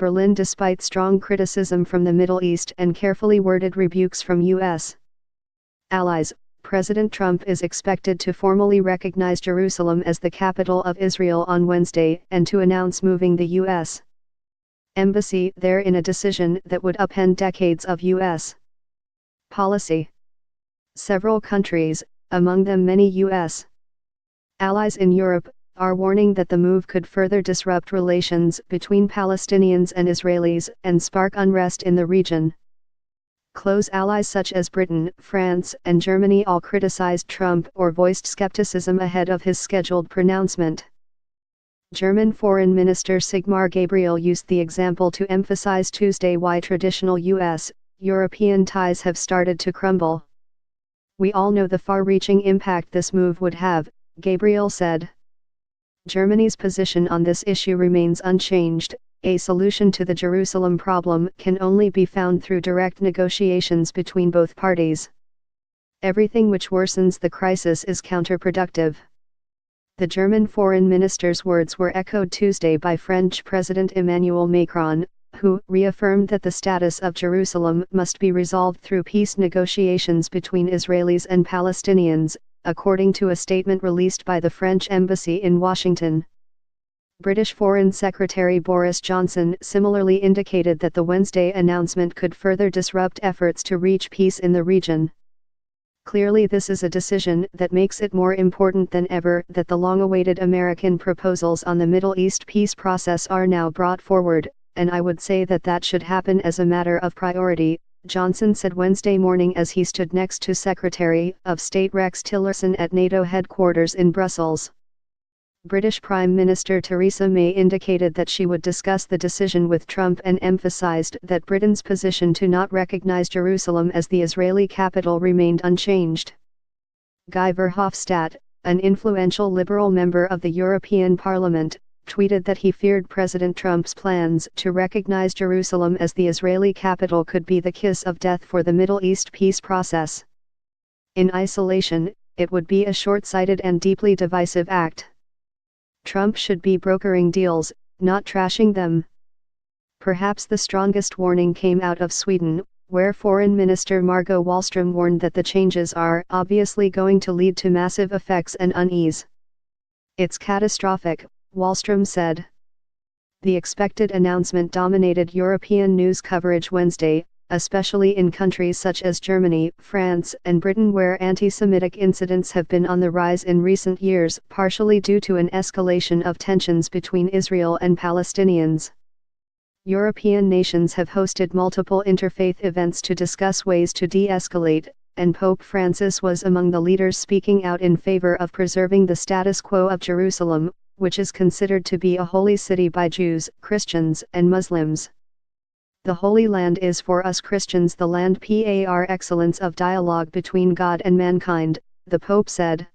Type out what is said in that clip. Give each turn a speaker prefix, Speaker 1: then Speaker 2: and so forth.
Speaker 1: Berlin despite strong criticism from the Middle East and carefully worded rebukes from U.S. allies. President Trump is expected to formally recognize Jerusalem as the capital of Israel on Wednesday and to announce moving the U.S. embassy there in a decision that would upend decades of U.S. policy. Several countries, among them many U.S. allies in Europe, are warning that the move could further disrupt relations between Palestinians and Israelis and spark unrest in the region. Close allies such as Britain, France, and Germany all criticized Trump or voiced skepticism ahead of his scheduled pronouncement. German Foreign Minister Sigmar Gabriel used the example to emphasize Tuesday why traditional U.S.-European ties have started to crumble. "We all know the far-reaching impact this move would have," Gabriel said. Germany's position on this issue remains unchanged. A solution to the Jerusalem problem can only be found through direct negotiations between both parties. Everything which worsens the crisis is counterproductive. The German foreign minister's words were echoed Tuesday by French President Emmanuel Macron, who reaffirmed that the status of Jerusalem must be resolved through peace negotiations between Israelis and Palestinians, according to a statement released by the French embassy in Washington. British Foreign Secretary Boris Johnson similarly indicated that the Wednesday announcement could further disrupt efforts to reach peace in the region. Clearly, this is a decision that makes it more important than ever that the long-awaited American proposals on the Middle East peace process are now brought forward, and I would say that should happen as a matter of priority, Johnson said Wednesday morning as he stood next to Secretary of State Rex Tillerson at NATO headquarters in Brussels. British Prime Minister Theresa May indicated that she would discuss the decision with Trump and emphasized that Britain's position to not recognize Jerusalem as the Israeli capital remained unchanged. Guy Verhofstadt, an influential Liberal member of the European Parliament, tweeted that he feared President Trump's plans to recognize Jerusalem as the Israeli capital could be the kiss of death for the Middle East peace process. In isolation, it would be a short-sighted and deeply divisive act. Trump should be brokering deals, not trashing them. Perhaps the strongest warning came out of Sweden, where Foreign Minister Margot Wallström warned that the changes are obviously going to lead to massive effects and unease. "It's catastrophic," Wallström said. The expected announcement dominated European news coverage Wednesday, especially in countries such as Germany, France, and Britain, where anti-Semitic incidents have been on the rise in recent years, partially due to an escalation of tensions between Israel and Palestinians. European nations have hosted multiple interfaith events to discuss ways to de-escalate, and Pope Francis was among the leaders speaking out in favor of preserving the status quo of Jerusalem, which is considered to be a holy city by Jews, Christians, and Muslims. "The Holy Land is for us Christians the land par excellence of dialogue between God and mankind," the Pope said.